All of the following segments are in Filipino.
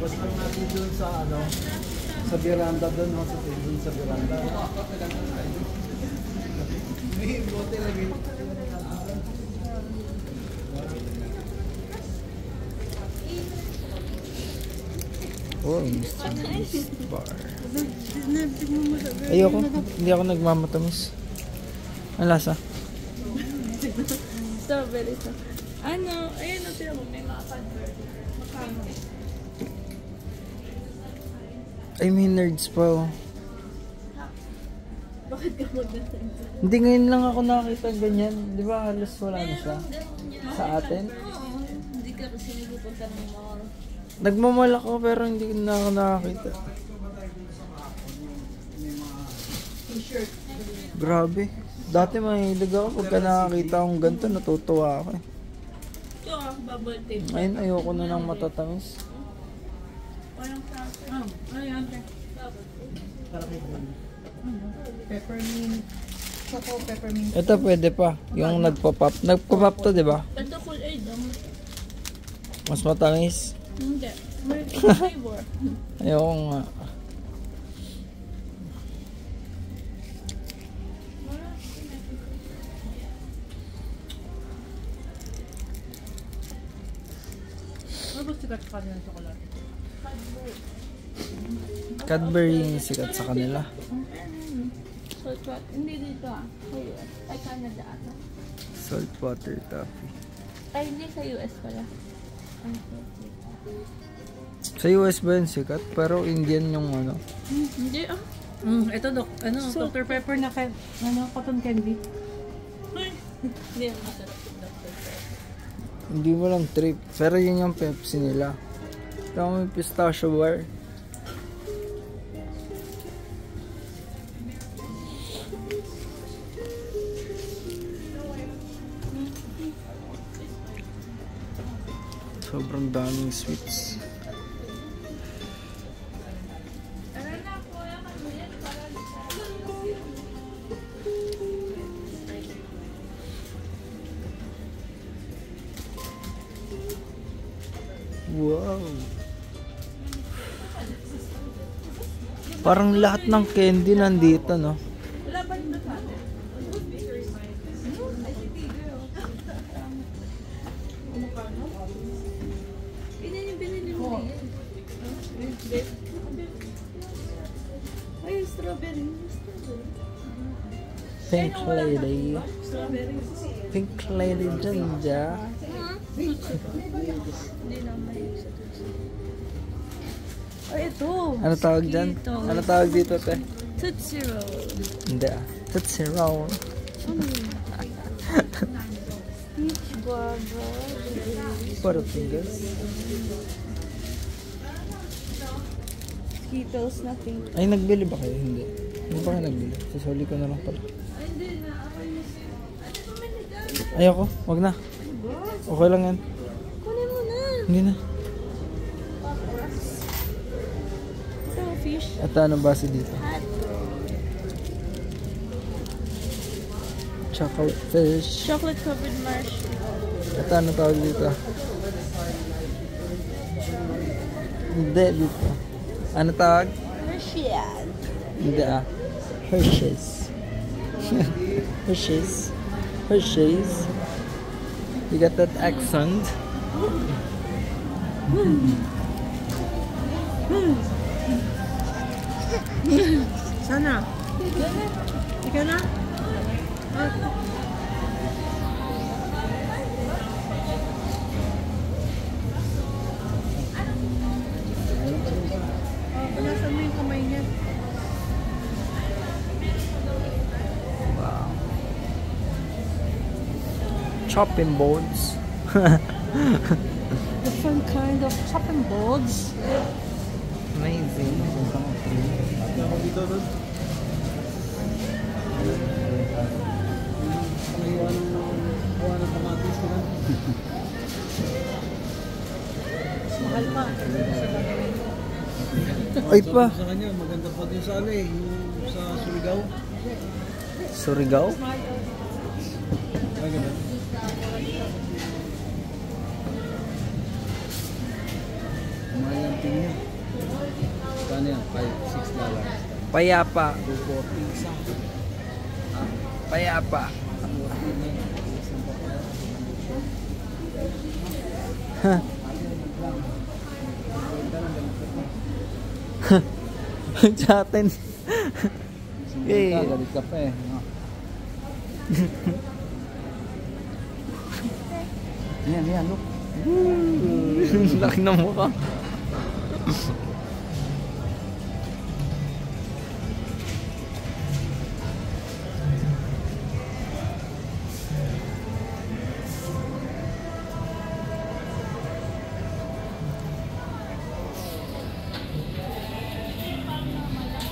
Labas lang natin dun sa ano, sa veranda dun, no? Sa dun sa veranda. May bote lagi. Oh, Mr. Beast bar. Ayoko, hindi ako nagmamatamis. Ang lasa? Strawberry to. Ano, ayun na sila mo, may mga Cadbury. Makano? Ay, may nerds pa oh. Bakit ka magdating? Hindi, ngayon lang ako nakakita ganyan. Di ba halos wala na siya? Sa atin? Oo, hindi ka kasi nagpupunta ng mall. Nagmamall ako pero hindi na ako nakakita. Grabe. Dati mahilig ako pagka nakakita akong ganito, natutuwa ako eh. Ito ah, bubble tea. Ngayon ayoko na ng matatamis. Parang sa... ayan. Peppermint. Choco peppermint. Ito pwede pa. Yung nagpa-pop. Nagpa-pop to, di ba? Ito full aid. Mas matamis. Hindi. May flavor. Ayoko nga. Ano ba sikat sa kanila ng chocolate? Cadbury yung sikat sa kanila. Salt. Hindi dito ah. Sa US. Ay, Canada ata. Saltwater toffee. Ay, hindi sa US pala. Ay, Sa US ba yun sikat? Pero Indian yung ano. hindi ah. Ito Dr. Pepper na cotton candy. Hindi ang masarap yung Dr. Pepper. Hindi mo lang trip. Pero yun yung Pepsi nila. Pero may pistachio bar. Sobrang daming sweets. Wow. Parang lahat ng candy nandito, no? Ay, strawberry. Pink lady. Strawberry. Pink lady Janja. Hindi na may sa Ay, ito. Ano tawag dyan? Ano tawag dito, te? Tootsie Roll. Hindi ah. Tootsie Roll. Peach guava. Paratingas. Skittles na pink. Ay, nagbili ba kayo? Hindi. Hindi ba kayo nagbili? Sasoli ko na lang pala. Ay, hindi na. Ayoko. Wag na. Okay lang yan. Kunin mo na. Hindi na. Ito, fish. At anong base dito? Hot. Chocolate fish. Chocolate covered marshmallow. At anong tawag dito? Hindi dito. Ano tawag? Hershey's. Hindi ah. Hershey's. Hershey's. Hershey's. You got that accent? Sana. Ikaw na? Nasaan mo yung kamay niya? Wow. Chopping boards. Different kind of chopping boards. Amazing. Ako dito doon. Pangayuan ng kamatis ko na. Mahal pa. Ay pa. Sa kanya, maganda pa din sa alay. Yung sa Surigao. Surigao? Ay, ganun. Mahal ang tingin niya. $6. Payapa. 240 isa. Payapa. Sa atin. Okay. Galit ka pa eh. Yan, look. Laki ng mukha.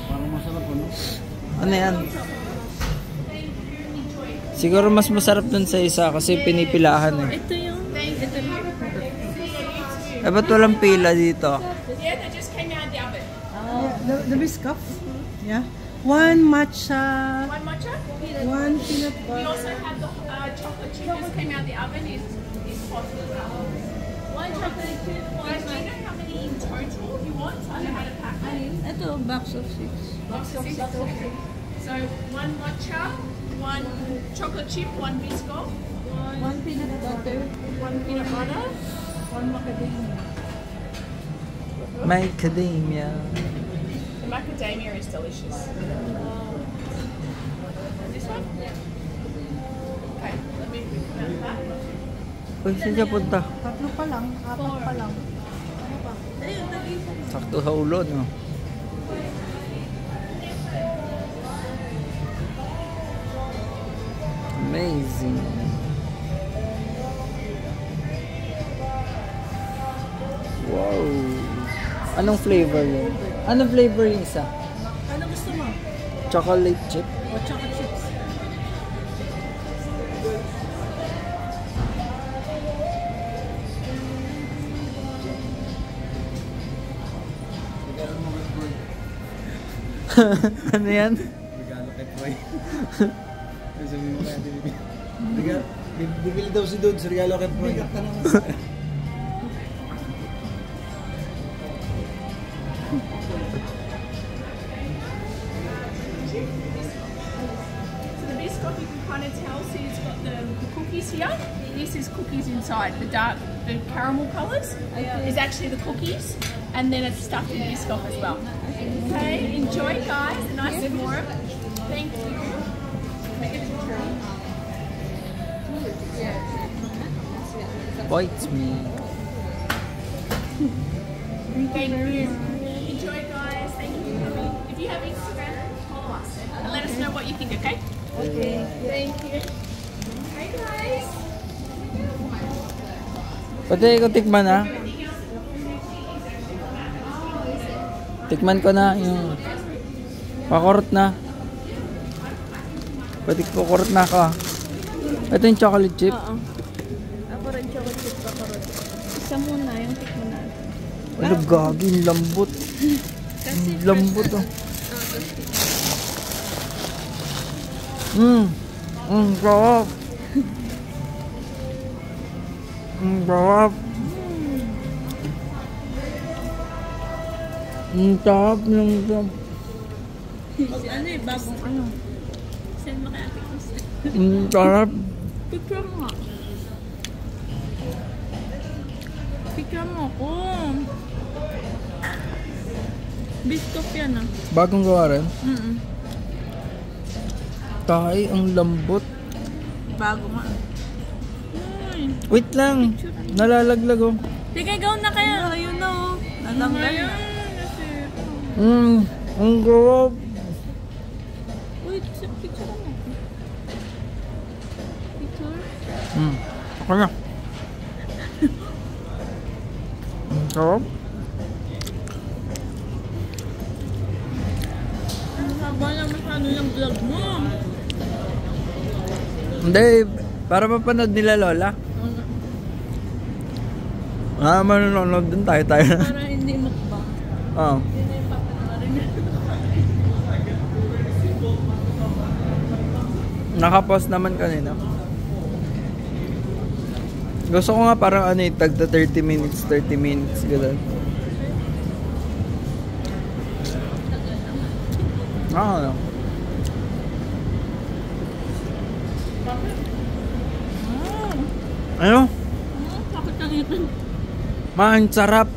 Parang masarap ano? Ano yan? Siguro mas masarap dun sa isa kasi pinipilahan eh. Ito yung... Ito yung... Eh ba't walang pila dito? Yeah, they just came out of the oven. The Biscoff. Yeah. One matcha. One matcha. One peanut We butter. also have the chocolate chip just came out of the oven. Is hot as well. One chocolate chip, one. Guys, do you know how many in total you want? So I know how to pack it. Ito, box of 6. Box of six. So one matcha, one chocolate chip, one biscoff, One peanut butter. one peanut butter. One macadamia. Macadamia. The macadamia is delicious. This one? Okay, let me put that. Uy, saan siya punta? Tatlo pa lang. Apat pa lang. Sakto sa ulo, no? Amazing. Wow. Anong flavor yun? Anong flavor yung isa? Ano gusto mo? Chocolate chip? O chocolate chips? Ano yan? Regalo kay Troy. Sabi mo kaya bibili. Bibili daw si Dude, regalo kay Troy. Bigat ka naman. So the biscoff, you can kind of tell, see it's got the cookies here. This is cookies inside. The caramel colours is actually the cookies, and then it's stuffed in biscoff as well. Okay, enjoy guys, nice and warm. Thank you. Bites me. Thank you. Enjoy guys, thank you for coming. If you have Instagram, follow us and let us know what you think, okay? Okay. Thank you. Hey guys. Pati ko tikman ha. Tikman ko na yung pakurot na. Pati kukurot na ako. Ito yung chocolate chip. Oo. Ako rin chocolate chip kakarot. Isa muna yung tikman natin. Ano gagi, yung lambot. Kasi Yung lambot oh. Sarap. Sarap. Sarap yung sarap. ano eh, bagong ano. Send mo kay Ate Chris. Sarap. Picture mo nga. Picture mo ako. Biscoff yan ah. Bagong gawa rin. Tay, ang lambot. Bago nga. Ay. Wait lang. Nalalaglag oh. Sige, gawin na kaya. Ayun na oh. Natanggal na. Ang sarap. Wait, picture mo. Picture? Ako na. Ang sarap. Ang haba na masyado yung vlog mo. Hindi, para mapanood nila Lola. Manonood din tayo. Para hindi mukbang. Oo. Yun na yung papanoorin niya. Nakapost naman kanina. Gusto ko nga parang ano eh, tagta 30 minutes, gano'n. Ano? Ano? Bakit ang ipin? Ma, ang sarap.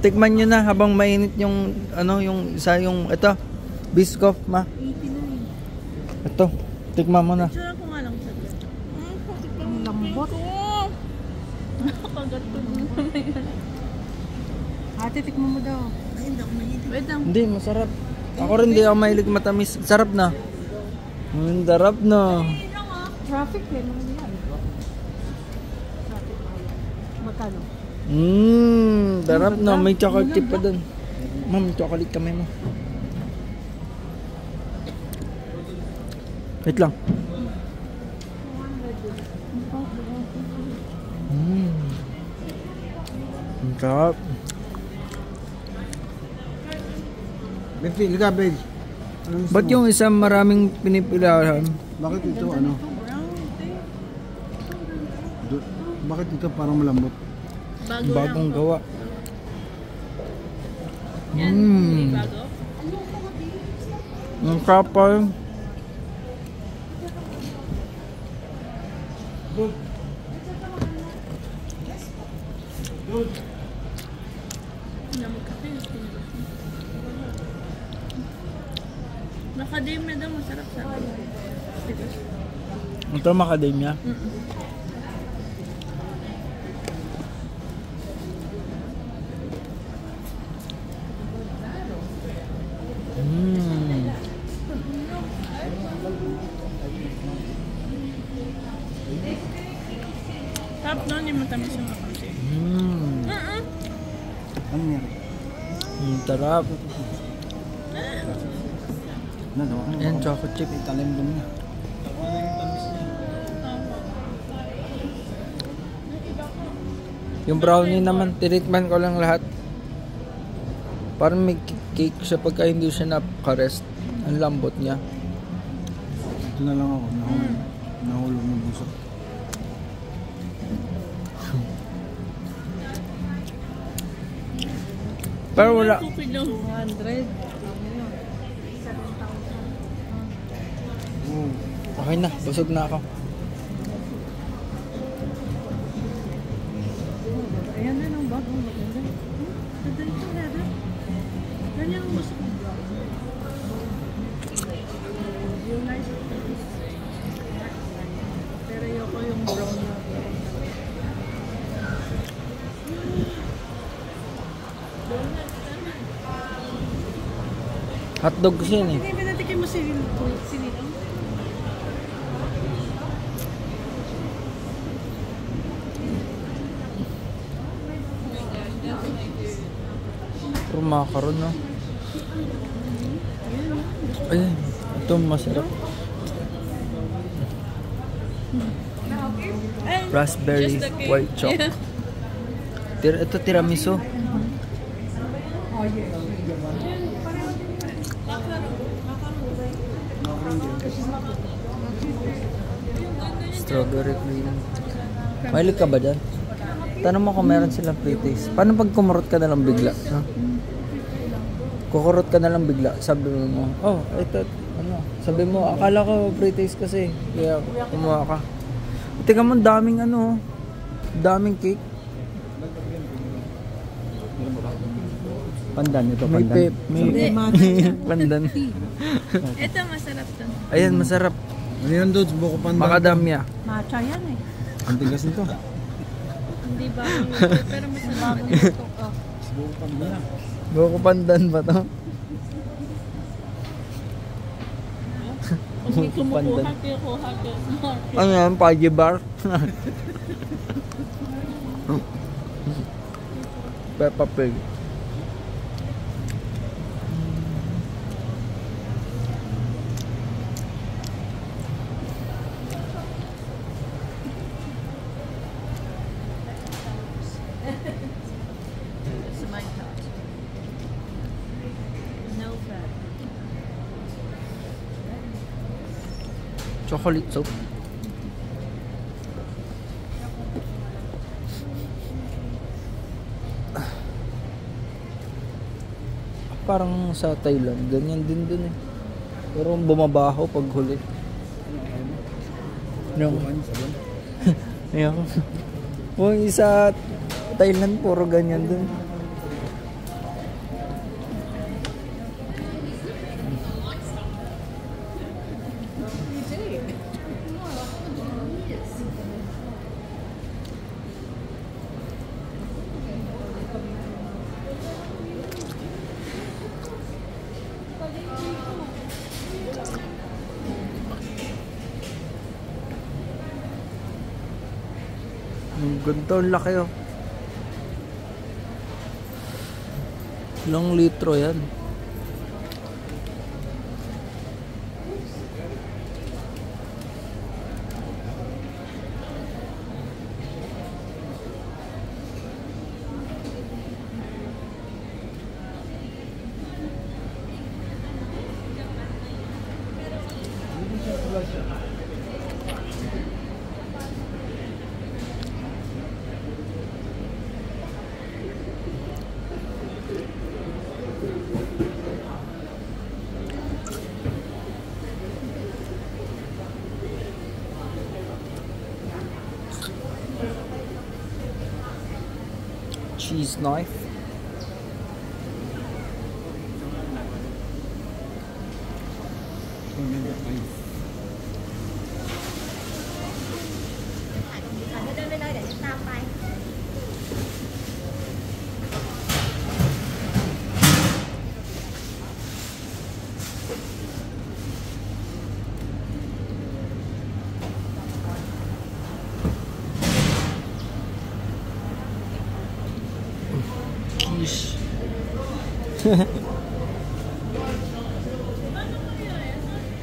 Tikman nyo na habang mainit yung ano, yung isa yung ito. Biscoff, ma. 89. Ito. Tikman mo na. Tsura ko nga lang sabi. Ang lambot. Nakagat ko. Ate, tikman mo daw. Ay, hindi ako mahilig. Wait lang. Hindi, masarap. Ako rin di ako mahilig matamis. Sarap na. Sarap na. Traffic eh, mga yan. Traffic magkano? Sarap na. May chocolate chip pa dun. Ma'am, chocolate kami mo. Wait lang. Ang sarap. Benji, liga, Benji. Ano gusto Ba't mo? yung isang maraming pinipilahan? Bakit ito ano? Bakit ito parang malambot? Bagong gawa. Bago. Ang kapal. Macadamia daw masarap sa akin. Ito macadamia. Sarap na, hindi matamis yung kakamsi. Ano meron? Ang sarap. Nagawa ko. Ayan, chocolate chip. Italim dun niya. Yung brownie naman, tinikman ko lang lahat. Parang may cake siya pagka hindi siya nakarest. Ang lambot niya. Ito na lang ako. Nahulog ng busok. Pero wala. 2 kilo. 100. Okay na, busog na ako. Ayan na ng bagong maganda. Ganda ito, Heather. Ganyan ang gusto ko. Yung nice. Pero ayoko yung brown na. Hotdog kasi yun eh. Hindi, pinatikin mo sinilang. Pero macaron no. Ay, ito masarap. Raspberry white choc. Ito tiramisu. Strawberry cream. Mahilig ka ba dyan? Tanong mo kung meron silang pre-taste. Paano pag kumurot ka na lang bigla? Ha? Kukurot ka na lang bigla. Sabi mo, oh, ito, ano. Sabi mo, akala ko pre-taste kasi. Kaya kumuha ka. Tika mo, daming ano. Daming cake. Pandan ito, May pandan. pandan. Ito masarap to. Ayan, masarap. Ano yun, Dudes? Buko pandan. Macadamia. Matcha yan eh. Ang tigas nito. Hindi ba? Pero masarap. Buko pandan. Buko pandan ba to? Kung may kumukuha kayo, kuha kayo. Ano yan? Pagi bar? Peppa Pig. It's my thought. No fat. Chocolate soup. Parang sa Thailand, ganyan din dun eh. Pero bumabaho pag huli. Yung, yung, yung isa Thailand, puro ganyan dun. Ang ganda, ang laki oh. Ilang litro yan? Cheese knife.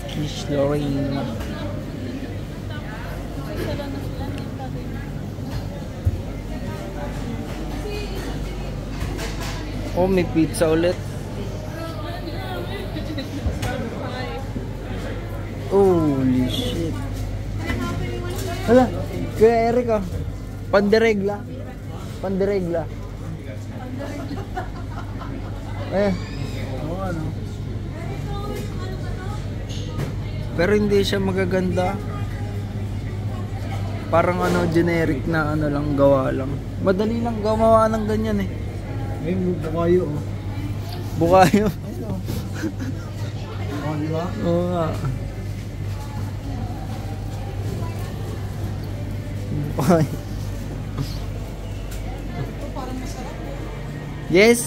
Quiche Lorraine. Oh, may pizza ulit. Holy shit. Hala, Kuya Eric ah. Pandiregla. Pandiregla. ano? Pero hindi siya magaganda. Parang ano, generic na ano lang, gawa lang. Madali lang gumawa ng ganyan eh. May bukayo oh. Bukayo. Ayun oh. Oh, di ba? Oo nga. Bukayo. Yes.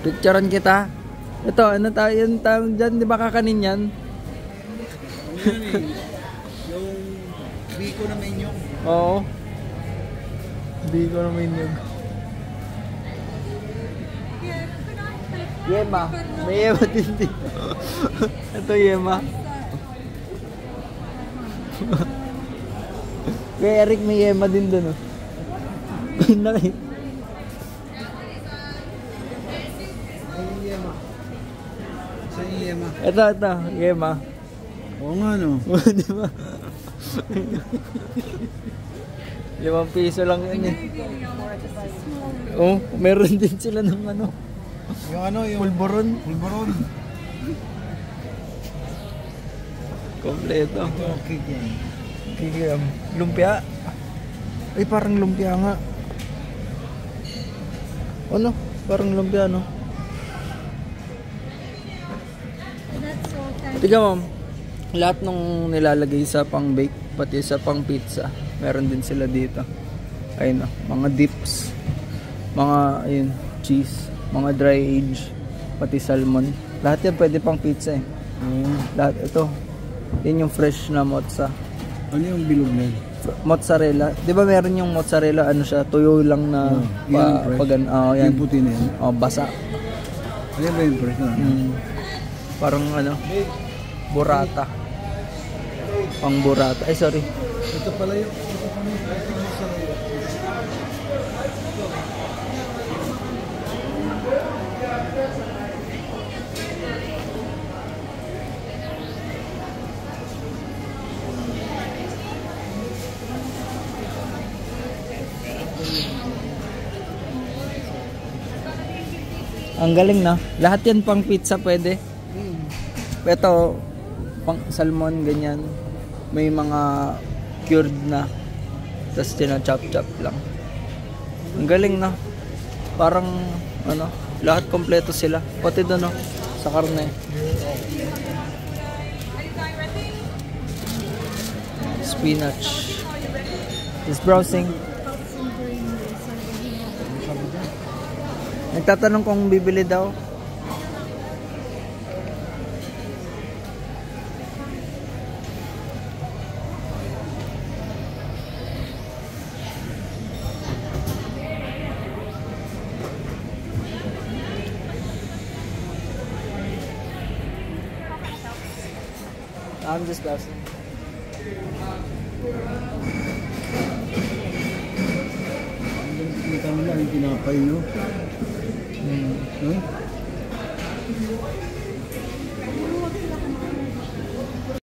Picturean kita. Ito, ano tayo yung tawag dyan? Di ba kakanin yan? Ano yan eh? Yung biko na may inyong. Oo. Biko na may nyug. Yema. May yema din dito. Ito yema. Kay Eric may yema din doon. Oh. Nakita. Ayun yema. Sa yema. Ito, yema. Oo nga no. Di ba? 5 piso lang yun eh. Oh, meron din sila ng ano. Yung ano, yung Pulburon. pulburon. Kompleto. Okay yan. Kikiyam. Lumpia. Ay, parang lumpia nga. Ano? Parang lumpia, no? That's so tiny. Tiga, ma'am. Lahat nung nilalagay sa pang-bake, pati sa pang-pizza, meron din sila dito. Ayun, no? Mga dips. Mga, ayun, cheese. Mga dry age. Pati salmon. Lahat yan pwede pang pizza eh. Lahat ito. Yan yung fresh na mozza. Ano yung bilog na yun? Mozzarella. 'Di ba meron yung mozzarella ano siya, tuyo lang na yan yung fresh. yan. Yung puti na yan. Oh, basa. Ano ba yung fresh na? Parang ano, burrata. Pang burrata. Ay, sorry. Ito pala yung mozzarella. Ang galing na. Lahat yan pang pizza pwede. Ito, pang salmon, ganyan. May mga cured na. Tapos tina-chop-chop lang. Ang galing na. Parang, ano, lahat kompleto sila. Pati doon, no, sa karne. Spinach. Just browsing. Nagtatanong kung bibili daw. I'm just browsing. Kita mo lang yung tinapay, no? Hmm.